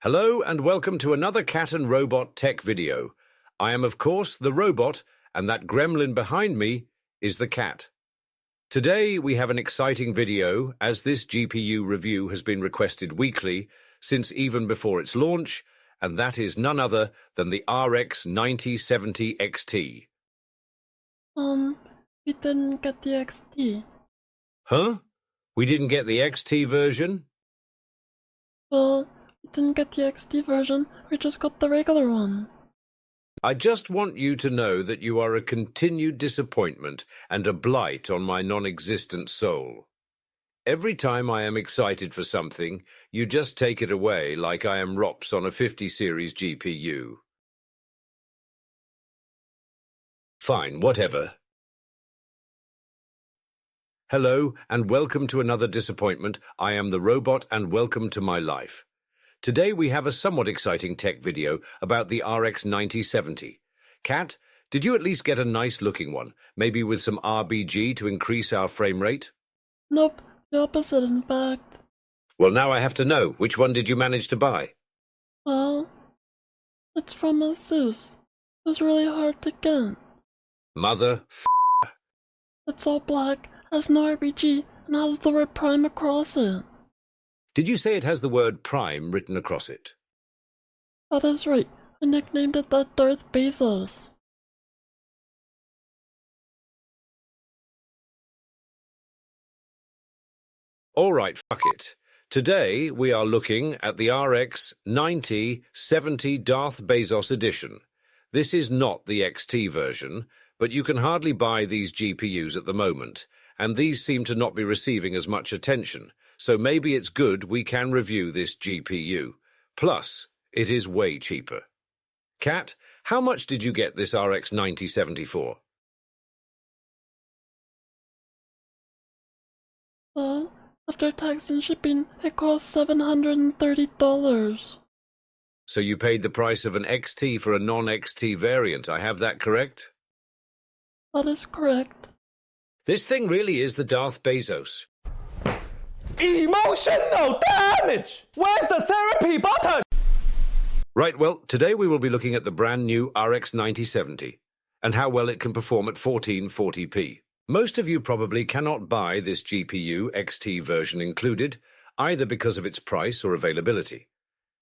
Hello and welcome to another cat and robot tech video. I am of course the robot, and that gremlin behind me is the cat. Today we have an exciting video, as this GPU review has been requested weekly since even before its launch, and that is none other than the RX 9070 XT. We didn't get the XT. Huh? We didn't get the XT version? Well, we didn't get the XT version, we just got the regular one. I just want you to know that you are a continued disappointment and a blight on my non-existent soul. Every time I am excited for something, you just take it away like I am ROPS on a 50 series GPU. Fine, whatever. Hello, and welcome to another disappointment. I am the robot, and welcome to my life. Today we have a somewhat exciting tech video about the RX 9070. Cat, did you at least get a nice-looking one, maybe with some RGB to increase our frame rate? Nope, the opposite in fact. Well, now I have to know, which one did you manage to buy? Well, it's from ASUS. It was really hard to get. It's all black, has no RGB, and has the word Prime across it. Did you say it has the word Prime written across it? That is right. I nicknamed it that Darth Bezos. Alright, fuck it. Today we are looking at the RX 9070 Darth Bezos edition. This is not the XT version, but you can hardly buy these GPUs at the moment, and these seem to not be receiving as much attention, so maybe it's good we can review this GPU. Plus, it is way cheaper. Kat, how much did you get this RX 9070 for? Well, after tax and shipping, it cost $730. So you paid the price of an XT for a non-XT variant, I have that correct? That is correct. This thing really is the Darth Bezos. Emotional damage! Where's the therapy button? Right, well, today we will be looking at the brand new RX 9070 and how well it can perform at 1440p. Most of you probably cannot buy this GPU XT version included, either because of its price or availability.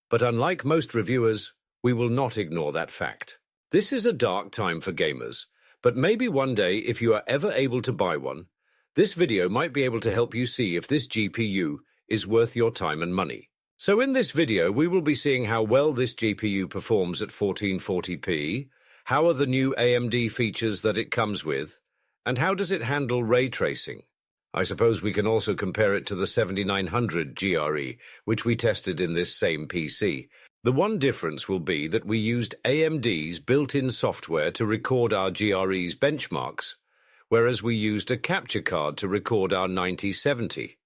But unlike most reviewers, we will not ignore that fact. This is a dark time for gamers, but maybe one day, if you are ever able to buy one, this video might be able to help you see if this GPU is worth your time and money. So in this video, we will be seeing how well this GPU performs at 1440p, how are the new AMD features that it comes with, and how does it handle ray tracing. I suppose we can also compare it to the 7900 GRE, which we tested in this same PC. The one difference will be that we used AMD's built-in software to record our GRE's benchmarks, whereas we used a capture card to record our 9070.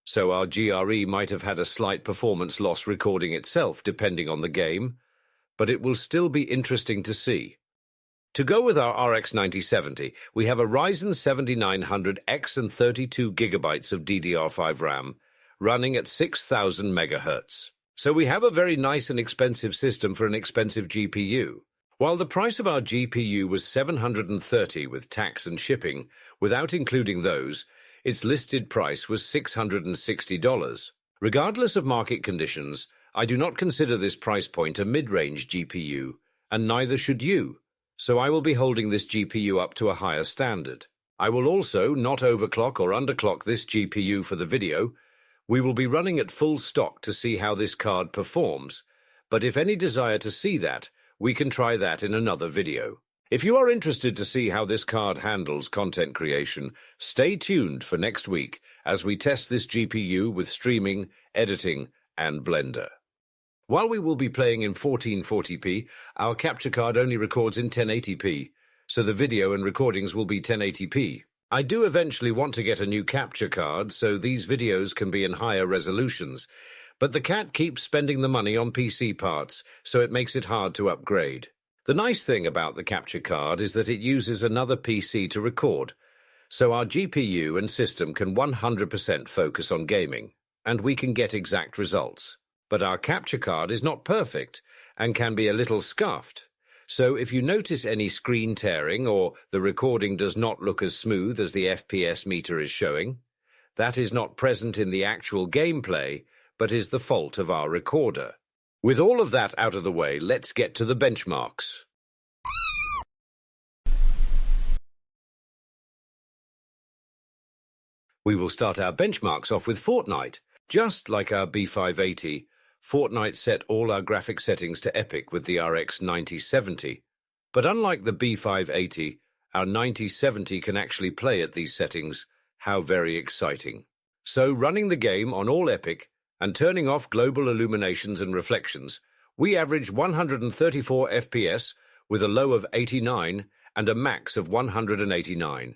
So our GRE might have had a slight performance loss recording itself, depending on the game, but it will still be interesting to see. To go with our RX 9070, we have a Ryzen 7900X and 32GB of DDR5 RAM, running at 6000 MHz. So we have a very nice and expensive system for an expensive GPU. While the price of our GPU was $730 with tax and shipping, without including those, its listed price was $660. Regardless of market conditions, I do not consider this price point a mid-range GPU, and neither should you. So I will be holding this GPU up to a higher standard. I will also not overclock or underclock this GPU for the video. We will be running at full stock to see how this card performs, but if any desire to see that, we can try that in another video. If you are interested to see how this card handles content creation, stay tuned for next week as we test this GPU with streaming, editing, and Blender. While we will be playing in 1440p, our capture card only records in 1080p, so the video and recordings will be 1080p. I do eventually want to get a new capture card so these videos can be in higher resolutions, but the cat keeps spending the money on PC parts, so it makes it hard to upgrade. The nice thing about the capture card is that it uses another PC to record, so our GPU and system can 100% focus on gaming, and we can get exact results. But our capture card is not perfect and can be a little scuffed. So if you notice any screen tearing or the recording does not look as smooth as the FPS meter is showing, that is not present in the actual gameplay, but is the fault of our recorder. With all of that out of the way, let's get to the benchmarks. We will start our benchmarks off with Fortnite. Just like our B580, Fortnite set all our graphic settings to epic with the RX 9070. But unlike the B580, our 9070 can actually play at these settings. How very exciting. So running the game on all epic and turning off global illuminations and reflections, we averaged 134 FPS with a low of 89 and a max of 189.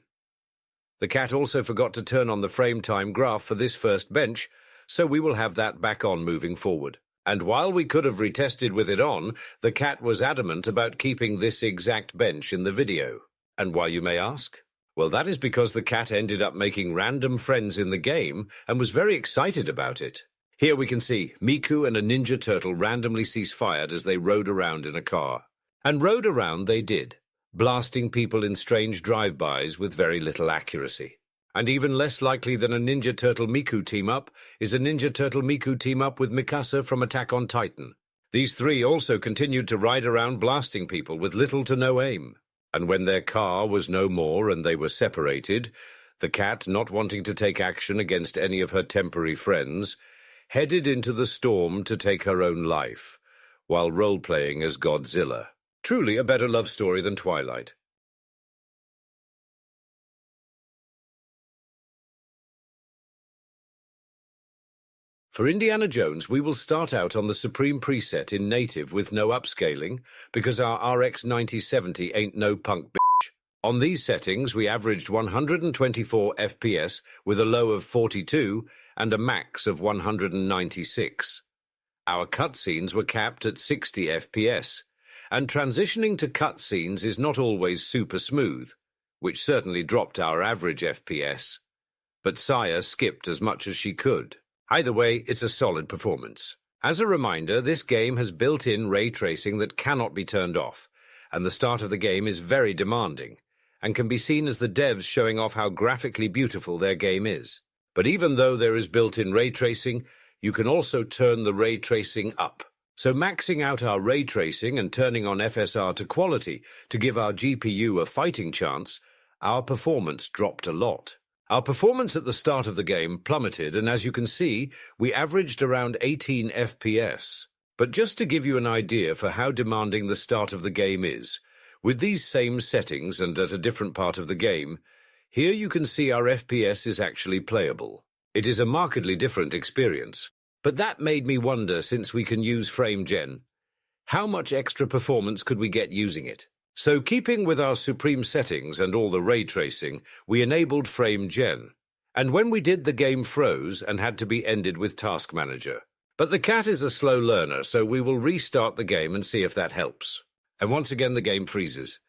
The cat also forgot to turn on the frame time graph for this first bench, so we will have that back on moving forward. And while we could have retested with it on, the cat was adamant about keeping this exact bench in the video. And why, you may ask? Well, that is because the cat ended up making random friends in the game and was very excited about it. Here we can see Miku and a ninja turtle randomly cease-fired as they rode around in a car. And rode around they did, blasting people in strange drive-bys with very little accuracy. And even less likely than a Ninja Turtle Miku team-up is a Ninja Turtle Miku team-up with Mikasa from Attack on Titan. These three also continued to ride around blasting people with little to no aim. And when their car was no more and they were separated, the cat, not wanting to take action against any of her temporary friends, headed into the storm to take her own life, while role-playing as Godzilla. Truly a better love story than Twilight. For Indiana Jones, we will start out on the Supreme preset in native with no upscaling, because our RX 9070 ain't no punk bitch. On these settings, we averaged 124 FPS with a low of 42 and a max of 196. Our cutscenes were capped at 60 FPS, and transitioning to cutscenes is not always super smooth, which certainly dropped our average FPS. But Saya skipped as much as she could. Either way, it's a solid performance. As a reminder, this game has built-in ray tracing that cannot be turned off, and the start of the game is very demanding, and can be seen as the devs showing off how graphically beautiful their game is. But even though there is built-in ray tracing, you can also turn the ray tracing up. So maxing out our ray tracing and turning on FSR to quality to give our GPU a fighting chance, our performance dropped a lot. Our performance at the start of the game plummeted, and as you can see, we averaged around 18 FPS. But just to give you an idea for how demanding the start of the game is, with these same settings and at a different part of the game, here you can see our FPS is actually playable. It is a markedly different experience. But that made me wonder, since we can use frame gen, how much extra performance could we get using it? So keeping with our supreme settings and all the ray tracing, we enabled frame gen. And when we did, the game froze and had to be ended with Task Manager. But the cat is a slow learner, so we will restart the game and see if that helps. And once again the game freezes.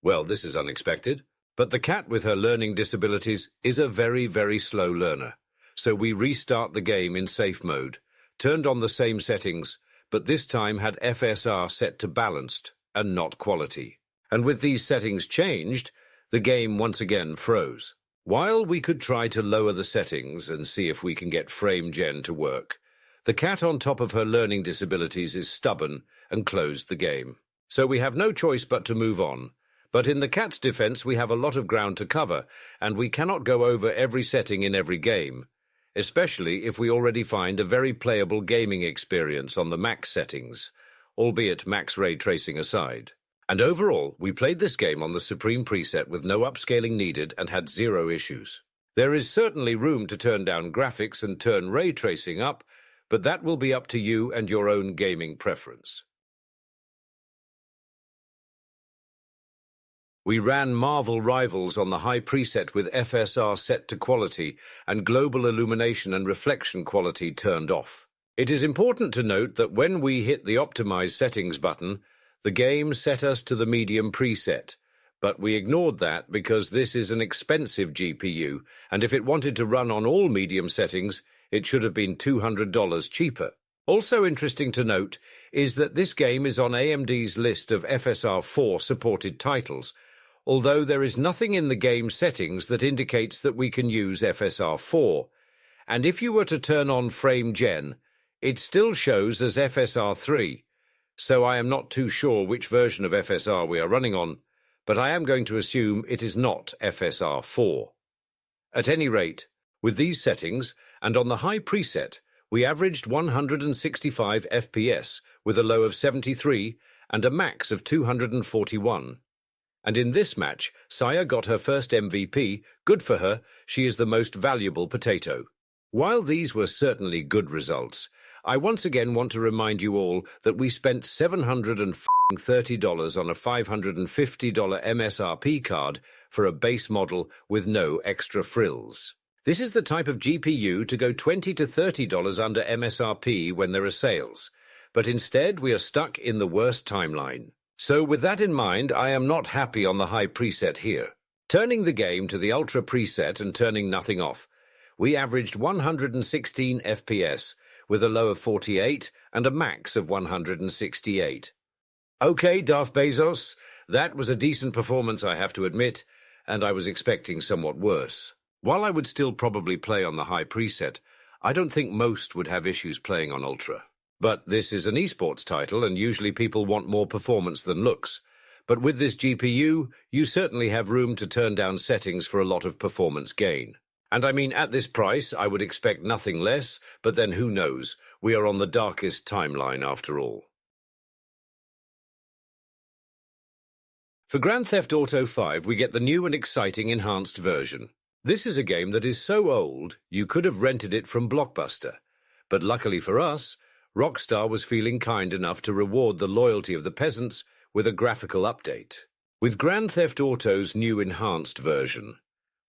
Well, this is unexpected. But the cat with her learning disabilities is a very, very slow learner. So we restart the game in safe mode, turned on the same settings, but this time had FSR set to balanced and not quality. And with these settings changed, the game once again froze. While we could try to lower the settings and see if we can get frame gen to work, the cat on top of her learning disabilities is stubborn and closed the game. So we have no choice but to move on. But in the cat's defense, we have a lot of ground to cover, and we cannot go over every setting in every game, especially if we already find a very playable gaming experience on the max settings, albeit max ray tracing aside. And overall, we played this game on the Supreme preset with no upscaling needed and had zero issues. There is certainly room to turn down graphics and turn ray tracing up, but that will be up to you and your own gaming preference. We ran Marvel Rivals on the high preset with FSR set to quality and global illumination and reflection quality turned off. It is important to note that when we hit the Optimize Settings button, the game set us to the medium preset, but we ignored that because this is an expensive GPU, and if it wanted to run on all medium settings, it should have been $200 cheaper. Also interesting to note is that this game is on AMD's list of FSR4 supported titles, although there is nothing in the game settings that indicates that we can use FSR4, and if you were to turn on frame gen, it still shows as FSR3, so I am not too sure which version of FSR we are running on, but I am going to assume it is not FSR4. At any rate, with these settings, and on the high preset, we averaged 165 FPS with a low of 73 and a max of 241. And in this match, Saya got her first MVP. Good for her, she is the most valuable potato. While these were certainly good results, I once again want to remind you all that we spent $730 on a $550 MSRP card for a base model with no extra frills. This is the type of GPU to go $20 to $30 under MSRP when there are sales, but instead we are stuck in the worst timeline. So with that in mind, I am not happy on the high preset here. Turning the game to the ultra preset and turning nothing off, we averaged 116 FPS with a low of 48 and a max of 168. Okay, Darth Bezos, that was a decent performance, I have to admit, and I was expecting somewhat worse. While I would still probably play on the high preset, I don't think most would have issues playing on Ultra. But this is an esports title, and usually people want more performance than looks. But with this GPU, you certainly have room to turn down settings for a lot of performance gain. And I mean, at this price, I would expect nothing less, but then who knows? We are on the darkest timeline after all. For Grand Theft Auto 5, we get the new and exciting enhanced version. This is a game that is so old, you could have rented it from Blockbuster. But luckily for us, Rockstar was feeling kind enough to reward the loyalty of the peasants with a graphical update. With Grand Theft Auto's new enhanced version,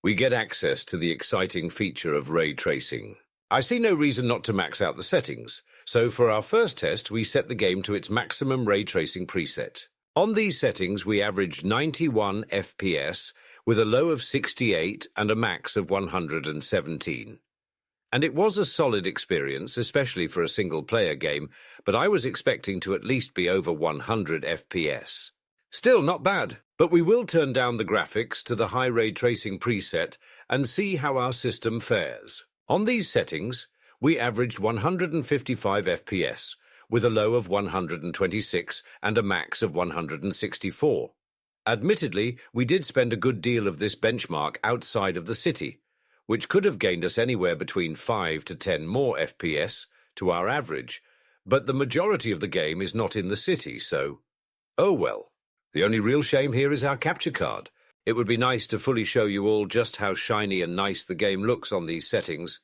we get access to the exciting feature of ray tracing. I see no reason not to max out the settings, so for our first test, we set the game to its maximum ray tracing preset. On these settings, we averaged 91 FPS, with a low of 68 and a max of 117. And it was a solid experience, especially for a single-player game, but I was expecting to at least be over 100 FPS. Still not bad, but we will turn down the graphics to the high ray tracing preset and see how our system fares. On these settings, we averaged 155 FPS, with a low of 126 and a max of 164. Admittedly, we did spend a good deal of this benchmark outside of the city, which could have gained us anywhere between 5 to 10 more FPS to our average, but the majority of the game is not in the city, so oh well. The only real shame here is our capture card. It would be nice to fully show you all just how shiny and nice the game looks on these settings,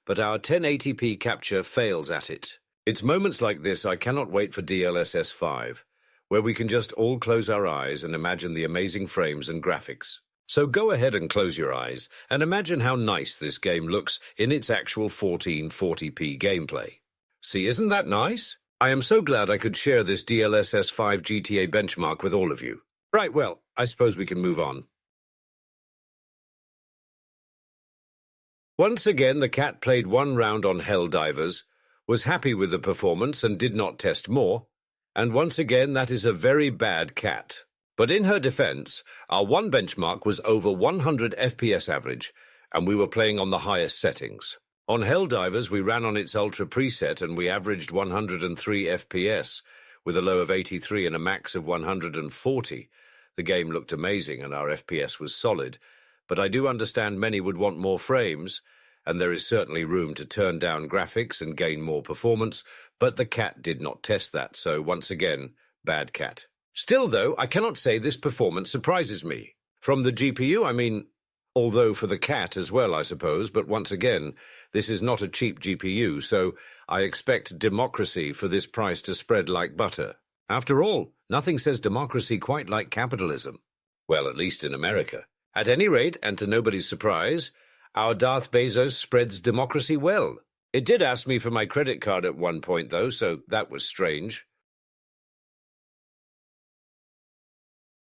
but our 1080p capture fails at it. It's moments like this I cannot wait for DLSS 5. Where we can just all close our eyes and imagine the amazing frames and graphics. So go ahead and close your eyes and imagine how nice this game looks in its actual 1440p gameplay. See, isn't that nice? I am so glad I could share this DLSS 5 GTA benchmark with all of you. Right, well, I suppose we can move on. Once again, the cat played one round on HELLDIVERS, was happy with the performance and did not test more. And once again, that is a very bad cat. But in her defense, our one benchmark was over 100 FPS average, and we were playing on the highest settings. On HELLDIVERS, we ran on its ultra preset, and we averaged 103 FPS, with a low of 83 and a max of 140. The game looked amazing, and our FPS was solid. But I do understand many would want more frames, and there is certainly room to turn down graphics and gain more performance, but the cat did not test that, so once again, bad cat. Still, though, I cannot say this performance surprises me. From the GPU, I mean, although for the cat as well, I suppose, but once again, this is not a cheap GPU, so I expect democracy for this price to spread like butter. After all, nothing says democracy quite like capitalism. Well, at least in America. At any rate, and to nobody's surprise, our Darth Bezos spreads democracy well. It did ask me for my credit card at one point, though, so that was strange.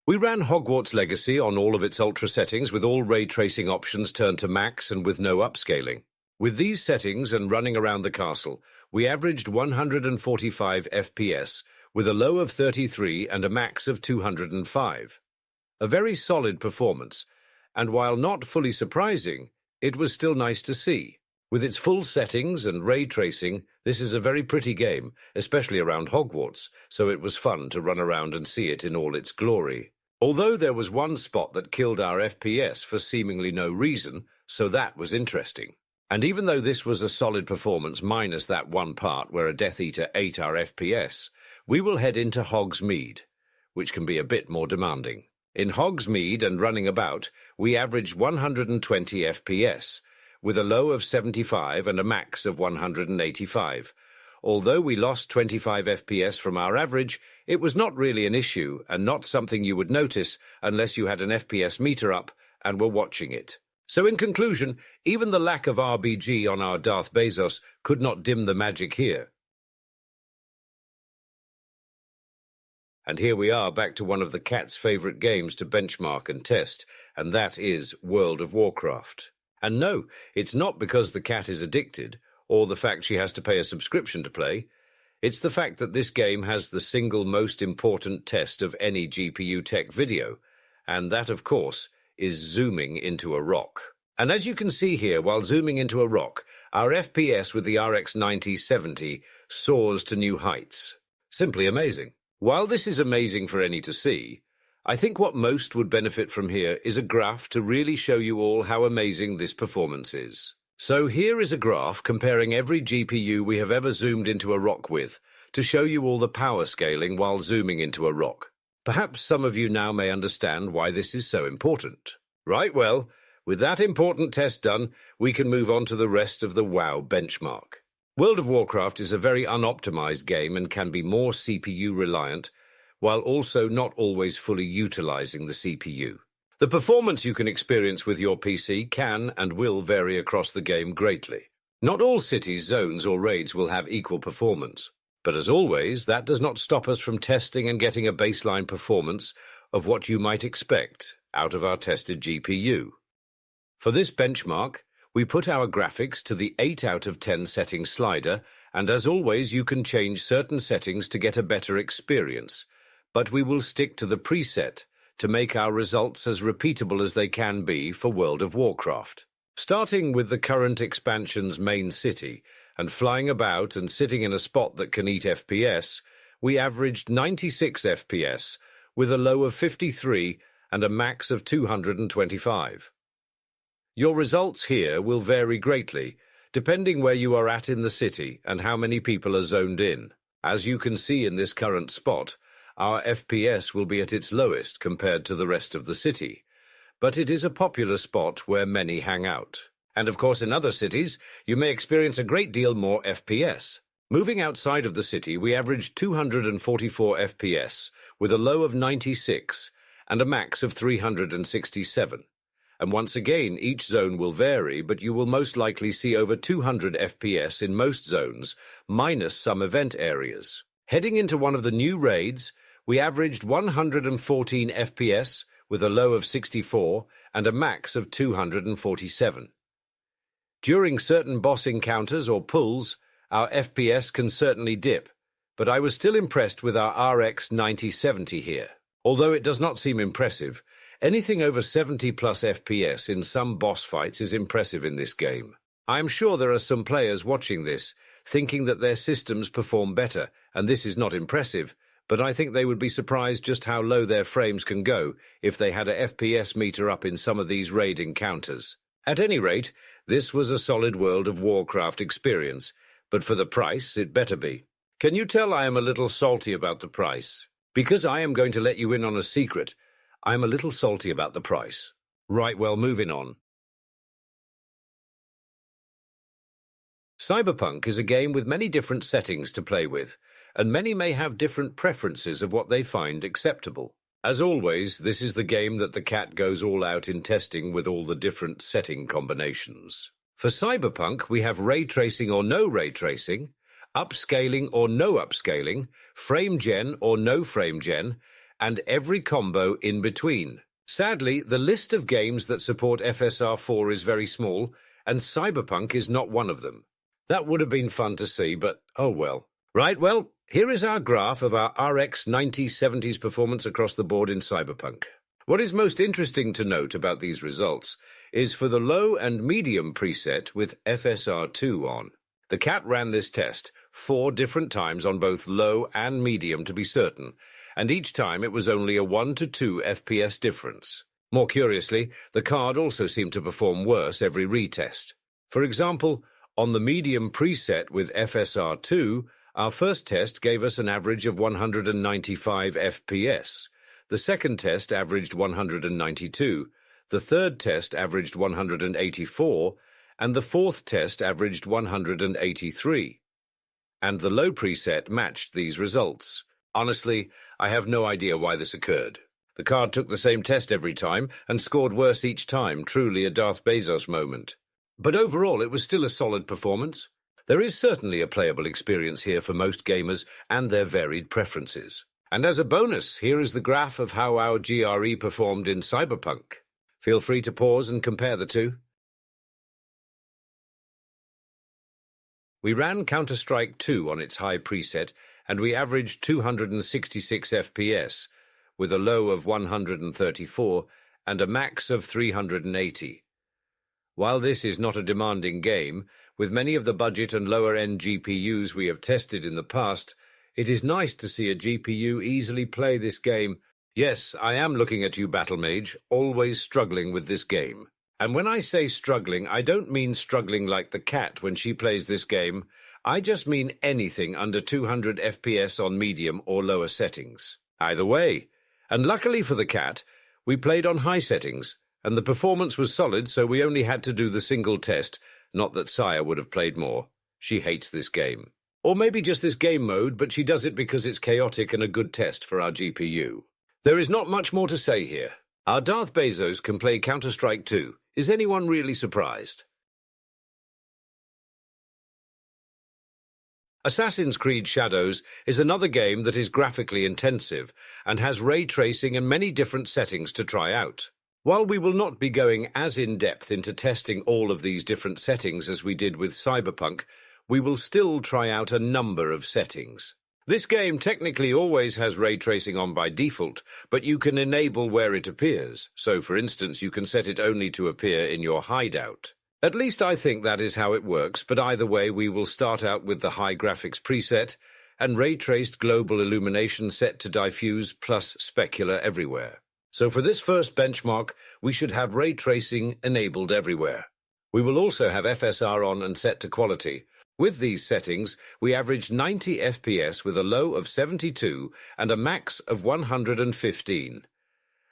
We ran Hogwarts Legacy on all of its ultra settings with all ray tracing options turned to max and with no upscaling. With these settings and running around the castle, we averaged 145 FPS, with a low of 33 and a max of 205. A very solid performance, and while not fully surprising, it was still nice to see. With its full settings and ray tracing, this is a very pretty game, especially around Hogwarts, so it was fun to run around and see it in all its glory. Although there was one spot that killed our FPS for seemingly no reason, so that was interesting. And even though this was a solid performance minus that one part where a Death Eater ate our FPS, we will head into Hogsmeade, which can be a bit more demanding. In Hogsmeade and running about, we averaged 120 FPS, with a low of 75 and a max of 185. Although we lost 25 FPS from our average, it was not really an issue and not something you would notice unless you had an FPS meter up and were watching it. So in conclusion, even the lack of RBG on our Darth Bezos could not dim the magic here. And here we are back to one of the cat's favourite games to benchmark and test, and that is World of Warcraft. And no, it's not because the cat is addicted, or the fact she has to pay a subscription to play. It's the fact that this game has the single most important test of any GPU tech video, and that, of course, is zooming into a rock. And as you can see here, while zooming into a rock, our FPS with the RX 9070 soars to new heights. Simply amazing. While this is amazing for any to see, I think what most would benefit from here is a graph to really show you all how amazing this performance is. So here is a graph comparing every GPU we have ever zoomed into a rock with, to show you all the power scaling while zooming into a rock. Perhaps some of you now may understand why this is so important. Right, well, with that important test done, we can move on to the rest of the WoW benchmark. World of Warcraft is a very unoptimized game and can be more CPU reliant, while also not always fully utilizing the CPU. The performance you can experience with your PC can and will vary across the game greatly. Not all cities, zones, or raids will have equal performance, but as always, that does not stop us from testing and getting a baseline performance of what you might expect out of our tested GPU. For this benchmark, we put our graphics to the 8 out of 10 setting slider, and as always, you can change certain settings to get a better experience, but we will stick to the preset to make our results as repeatable as they can be for World of Warcraft. Starting with the current expansion's main city, and flying about and sitting in a spot that can eat FPS, we averaged 96 FPS, with a low of 53 and a max of 225. Your results here will vary greatly, depending where you are at in the city and how many people are zoned in. As you can see in this current spot, our FPS will be at its lowest compared to the rest of the city, but it is a popular spot where many hang out. And of course in other cities, you may experience a great deal more FPS. Moving outside of the city, we averaged 244 FPS, with a low of 96 and a max of 367. And once again, each zone will vary, but you will most likely see over 200 FPS in most zones, minus some event areas. Heading into one of the new raids, we averaged 114 FPS, with a low of 64 and a max of 247. During certain boss encounters or pulls, our FPS can certainly dip, but I was still impressed with our RX 9070 here. Although it does not seem impressive, anything over 70 plus FPS in some boss fights is impressive in this game. I am sure there are some players watching this, thinking that their systems perform better, and this is not impressive, but I think they would be surprised just how low their frames can go if they had a FPS meter up in some of these raid encounters. At any rate, this was a solid World of Warcraft experience, but for the price, it better be. Can you tell I am a little salty about the price? Because I am going to let you in on a secret, I am a little salty about the price. Right, well, moving on. Cyberpunk is a game with many different settings to play with, and many may have different preferences of what they find acceptable. As always, this is the game that the cat goes all out in testing with all the different setting combinations. For Cyberpunk, we have ray tracing or no ray tracing, upscaling or no upscaling, frame gen or no frame gen, and every combo in between. Sadly, the list of games that support FSR4 is very small, and Cyberpunk is not one of them. That would have been fun to see, but oh well. Right, well, here is our graph of our RX 9070's performance across the board in Cyberpunk. What is most interesting to note about these results is for the low and medium preset with FSR2 on. The cat ran this test 4 different times on both low and medium to be certain, and each time it was only a 1 to 2 FPS difference. More curiously, the card also seemed to perform worse every retest. For example, on the medium preset with FSR2, our first test gave us an average of 195 FPS. The second test averaged 192, the third test averaged 184, and the fourth test averaged 183. And the low preset matched these results. Honestly, I have no idea why this occurred. The card took the same test every time and scored worse each time, truly a Darth Bezos moment. But overall, it was still a solid performance. There is certainly a playable experience here for most gamers and their varied preferences. And as a bonus, here is the graph of how our GRE performed in Cyberpunk. Feel free to pause and compare the two. We ran Counter-Strike 2 on its high preset, and we averaged 266 FPS, with a low of 134 and a max of 380. While this is not a demanding game, with many of the budget and lower-end GPUs we have tested in the past, it is nice to see a GPU easily play this game. Yes, I am looking at you, Battlemage, always struggling with this game. And when I say struggling, I don't mean struggling like the cat when she plays this game. I just mean anything under 200 FPS on medium or lower settings. Either way. And luckily for the cat, we played on high settings, and the performance was solid, so we only had to do the single test. Not that Saya would have played more. She hates this game. Or maybe just this game mode, but she does it because it's chaotic and a good test for our GPU. There is not much more to say here. Our Darth Bezos can play Counter-Strike 2. Is anyone really surprised? Assassin's Creed Shadows is another game that is graphically intensive and has ray tracing and many different settings to try out. While we will not be going as in-depth into testing all of these different settings as we did with Cyberpunk, we will still try out a number of settings. This game technically always has ray tracing on by default, but you can enable where it appears. So, for instance, you can set it only to appear in your hideout. At least I think that is how it works, but either way we will start out with the high graphics preset and ray-traced global illumination set to diffuse plus specular everywhere. So for this first benchmark, we should have ray tracing enabled everywhere. We will also have FSR on and set to quality. With these settings, we averaged 90 FPS with a low of 72 and a max of 115.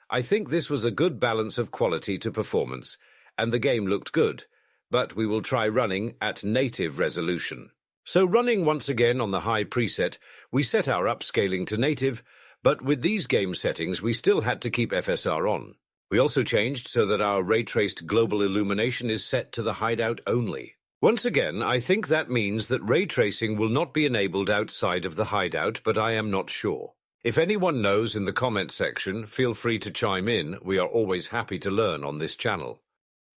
I think this was a good balance of quality to performance, and the game looked good, but we will try running at native resolution. So running once again on the high preset, we set our upscaling to native, but with these game settings we still had to keep FSR on. We also changed so that our ray-traced global illumination is set to the hideout only. Once again, I think that means that ray tracing will not be enabled outside of the hideout, but I am not sure. If anyone knows in the comment section, feel free to chime in. We are always happy to learn on this channel.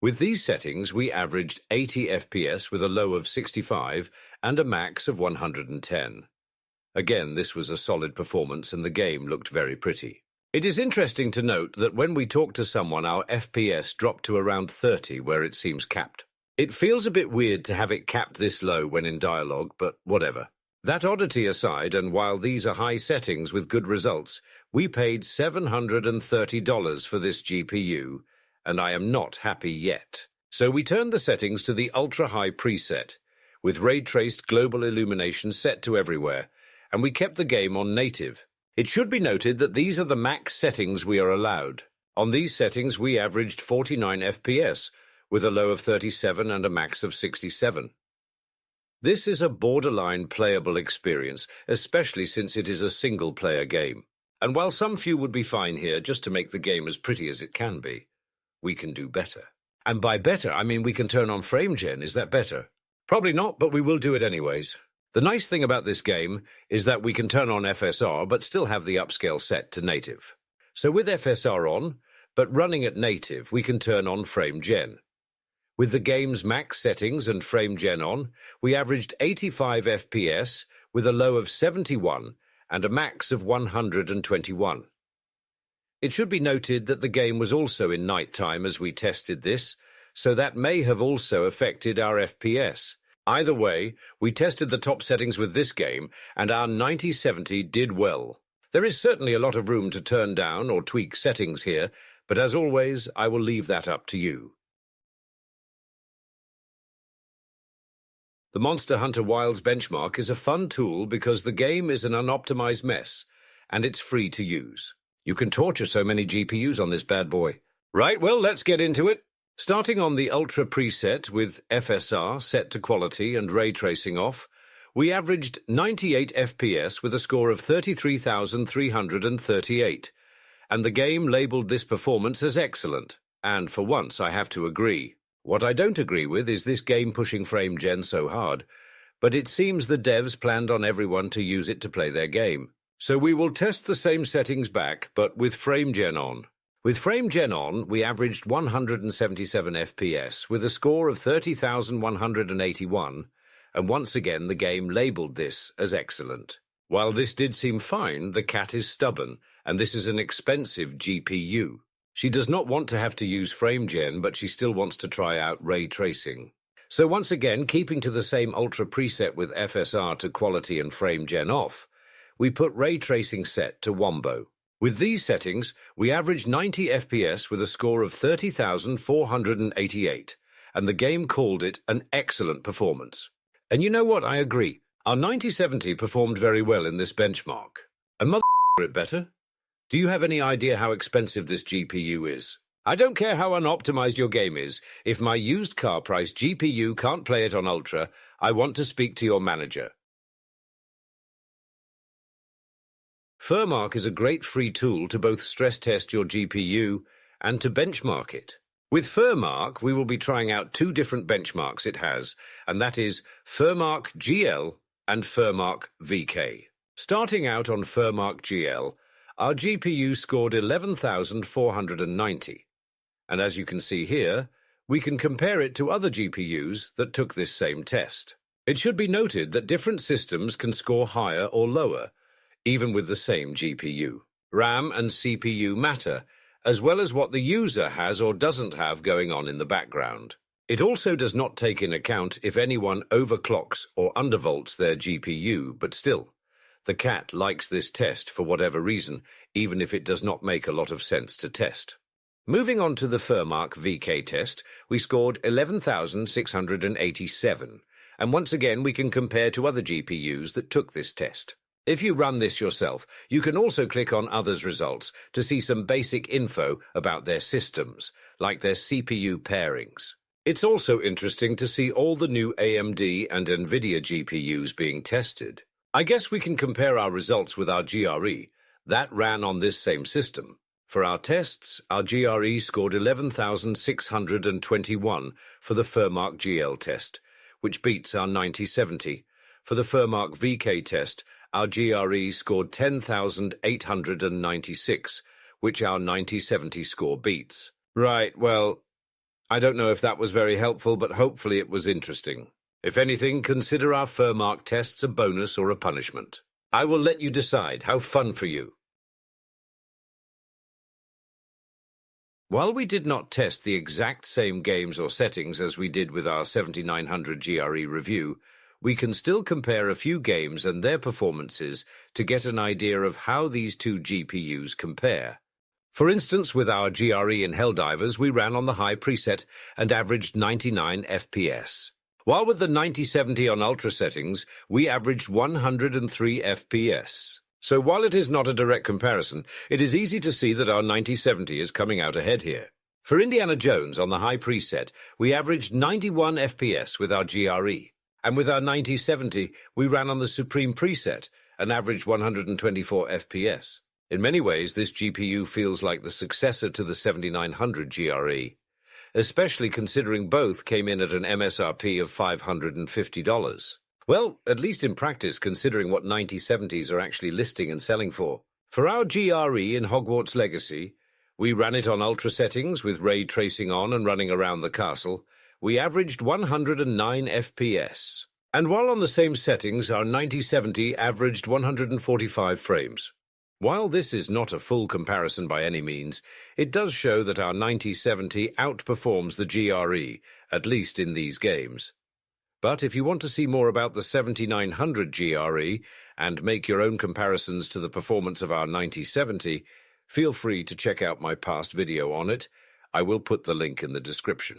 With these settings, we averaged 80 FPS with a low of 65 and a max of 110. Again, this was a solid performance and the game looked very pretty. It is interesting to note that when we talk to someone, our FPS dropped to around 30 where it seems capped. It feels a bit weird to have it capped this low when in dialogue, but whatever. That oddity aside, and while these are high settings with good results, we paid $730 for this GPU, and I am not happy yet. So we turned the settings to the ultra-high preset, with ray-traced global illumination set to everywhere, and we kept the game on native. It should be noted that these are the max settings we are allowed. On these settings, we averaged 49 FPS, with a low of 37 and a max of 67. This is a borderline playable experience, especially since it is a single-player game. And while some few would be fine here just to make the game as pretty as it can be, we can do better. And by better, I mean we can turn on frame gen. Is that better? Probably not, but we will do it anyways. The nice thing about this game is that we can turn on FSR but still have the upscale set to native. So with FSR on, but running at native, we can turn on frame gen. With the game's max settings and frame gen on, we averaged 85 FPS with a low of 71 and a max of 121. It should be noted that the game was also in nighttime as we tested this, so that may have also affected our FPS. Either way, we tested the top settings with this game, and our 9070 did well. There is certainly a lot of room to turn down or tweak settings here, but as always, I will leave that up to you. The Monster Hunter Wilds benchmark is a fun tool because the game is an unoptimized mess, and it's free to use. You can torture so many GPUs on this bad boy. Right, well, let's get into it. Starting on the Ultra preset with FSR set to quality and ray tracing off, we averaged 98 FPS with a score of 33,338, and the game labeled this performance as excellent, and for once I have to agree. What I don't agree with is this game pushing frame gen so hard, but it seems the devs planned on everyone to use it to play their game. So we will test the same settings back, but with frame gen on. With frame gen on, we averaged 177 FPS with a score of 30,181, and once again the game labeled this as excellent. While this did seem fine, the cat is stubborn, and this is an expensive GPU. She does not want to have to use frame gen, but she still wants to try out ray tracing. So once again, keeping to the same Ultra preset with FSR to quality and frame gen off, we put ray tracing set to Wombo. With these settings, we averaged 90 FPS with a score of 30,488, and the game called it an excellent performance. And you know what? I agree. Our 9070 performed very well in this benchmark. And mother it better? Do you have any idea how expensive this GPU is? I don't care how unoptimized your game is. If my used car price GPU can't play it on Ultra, I want to speak to your manager. Furmark is a great free tool to both stress test your GPU and to benchmark it. With Furmark, we will be trying out two different benchmarks it has, and that is Furmark GL and Furmark VK. Starting out on Furmark GL, our GPU scored 11,490. And as you can see here, we can compare it to other GPUs that took this same test. It should be noted that different systems can score higher or lower, even with the same GPU. RAM and CPU matter, as well as what the user has or doesn't have going on in the background. It also does not take in account if anyone overclocks or undervolts their GPU, but still, the cat likes this test for whatever reason, even if it does not make a lot of sense to test. Moving on to the Furmark VK test, we scored 11,687, and once again we can compare to other GPUs that took this test. If you run this yourself, you can also click on others' results to see some basic info about their systems, like their CPU pairings. It's also interesting to see all the new AMD and NVIDIA GPUs being tested. I guess we can compare our results with our GRE. That ran on this same system. For our tests, our GRE scored 11,621 for the Furmark GL test, which beats our 9070. For the Furmark VK test, our GRE scored 10,896, which our 9070 score beats. Right, well, I don't know if that was very helpful, but hopefully it was interesting. If anything, consider our Furmark tests a bonus or a punishment. I will let you decide. How fun for you. While we did not test the exact same games or settings as we did with our 7900 GRE review, we can still compare a few games and their performances to get an idea of how these two GPUs compare. For instance, with our GRE in HELLDIVERS, we ran on the high preset and averaged 99 FPS. While with the 9070 on Ultra settings, we averaged 103 FPS. So while it is not a direct comparison, it is easy to see that our 9070 is coming out ahead here. For Indiana Jones on the high preset, we averaged 91 FPS with our GRE. And with our 9070, we ran on the Supreme preset and averaged 124 FPS. In many ways, this GPU feels like the successor to the 7900 GRE, especially considering both came in at an MSRP of $550. Well, at least in practice, considering what 9070s are actually listing and selling for. For our GRE in Hogwarts Legacy, we ran it on Ultra settings with ray tracing on and running around the castle. we averaged 109 FPS. And while on the same settings, our 9070 averaged 145 frames. While this is not a full comparison by any means, it does show that our 9070 outperforms the GRE, at least in these games. But if you want to see more about the 7900 GRE and make your own comparisons to the performance of our 9070, feel free to check out my past video on it. I will put the link in the description.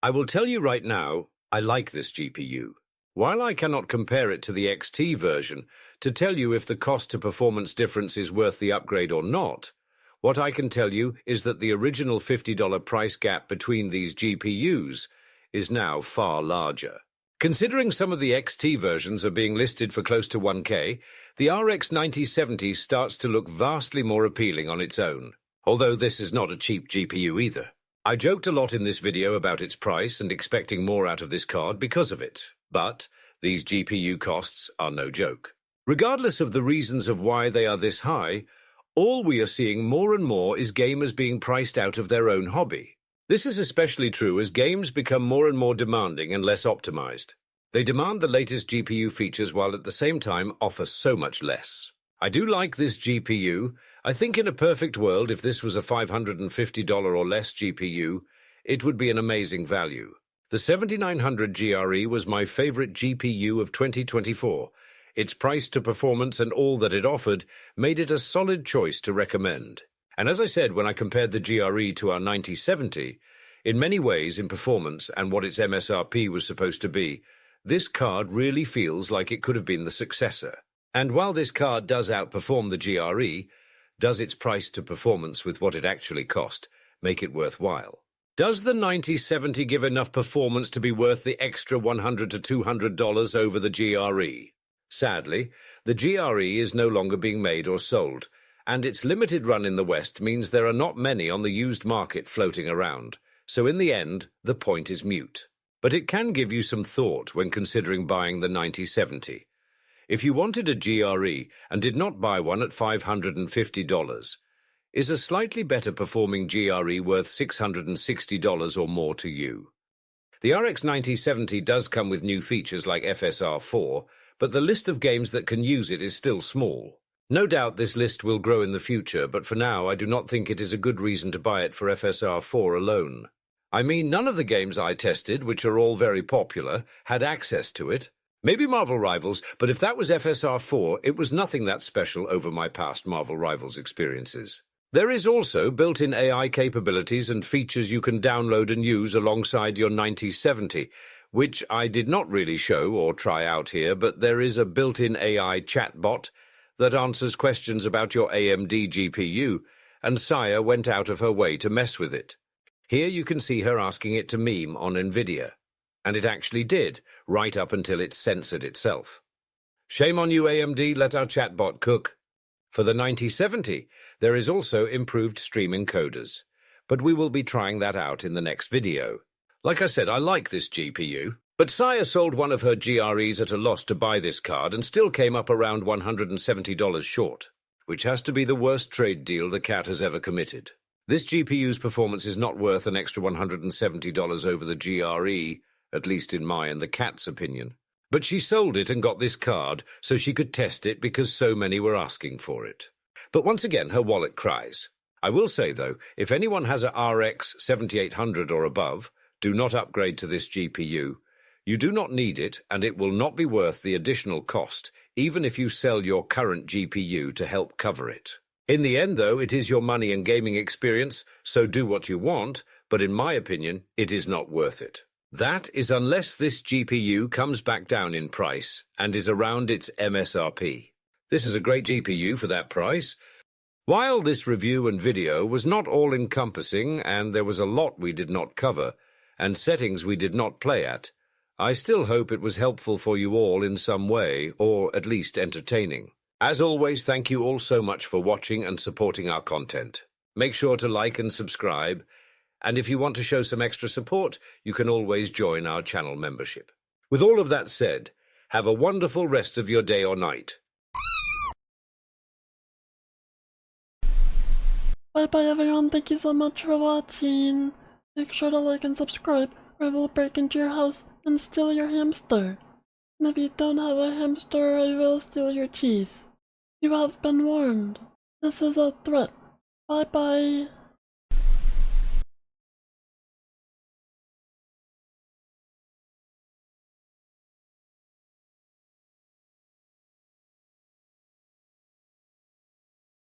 I will tell you right now, I like this GPU. While I cannot compare it to the XT version to tell you if the cost-to-performance difference is worth the upgrade or not, what I can tell you is that the original $50 price gap between these GPUs is now far larger. Considering some of the XT versions are being listed for close to 1K, the RX 9070 starts to look vastly more appealing on its own, although this is not a cheap GPU either. I joked a lot in this video about its price and expecting more out of this card because of it, but these GPU costs are no joke. Regardless of the reasons of why they are this high, all we are seeing more and more is gamers being priced out of their own hobby. This is especially true as games become more and more demanding and less optimized. They demand the latest GPU features while at the same time offer so much less. I do like this GPU. I think in a perfect world, if this was a $550 or less GPU, it would be an amazing value. The 7900 GRE was my favorite GPU of 2024. Its price to performance and all that it offered made it a solid choice to recommend. And as I said when I compared the GRE to our 9070, in many ways in performance and what its MSRP was supposed to be, this card really feels like it could have been the successor. And while this card does outperform the GRE, does its price to performance with what it actually cost make it worthwhile? Does the 9070 give enough performance to be worth the extra $100 to $200 over the GRE? Sadly, the GRE is no longer being made or sold, and its limited run in the West means there are not many on the used market floating around, so in the end, the point is moot. But it can give you some thought when considering buying the 9070. If you wanted a GRE and did not buy one at $550, is a slightly better performing GRE worth $660 or more to you? The RX 9070 does come with new features like FSR 4, but the list of games that can use it is still small. No doubt this list will grow in the future, but for now I do not think it is a good reason to buy it for FSR 4 alone. I mean, none of the games I tested, which are all very popular, had access to it. Maybe Marvel Rivals, but if that was FSR 4, it was nothing that special over my past Marvel Rivals experiences. There is also built-in AI capabilities and features you can download and use alongside your 9070, which I did not really show or try out here, but there is a built-in AI chatbot that answers questions about your AMD GPU, and Saya went out of her way to mess with it. Here you can see her asking it to meme on NVIDIA, and it actually did, right up until it censored itself. Shame on you, AMD, let our chatbot cook. For the 9070, there is also improved streaming coders, but we will be trying that out in the next video. Like I said, I like this GPU, but Saya sold one of her GREs at a loss to buy this card and still came up around $170 short, which has to be the worst trade deal the cat has ever committed. This GPU's performance is not worth an extra $170 over the GRE, at least in my and the cat's opinion. But she sold it and got this card so she could test it because so many were asking for it. But once again, her wallet cries. I will say, though, if anyone has a RX 7800 or above, do not upgrade to this GPU. You do not need it, and it will not be worth the additional cost, even if you sell your current GPU to help cover it. In the end, though, it is your money and gaming experience, so do what you want, but in my opinion, it is not worth it. That is unless this GPU comes back down in price and is around its MSRP. This is a great GPU for that price. While this review and video was not all-encompassing and there was a lot we did not cover and settings we did not play at, I still hope it was helpful for you all in some way, or at least entertaining. As always, thank you all so much for watching and supporting our content. Make sure to like and subscribe, and if you want to show some extra support, you can always join our channel membership. With all of that said, have a wonderful rest of your day or night. Bye bye everyone, thank you so much for watching. Make sure to like and subscribe or I will break into your house and steal your hamster. And if you don't have a hamster, I will steal your cheese. You have been warned. This is a threat. Bye bye.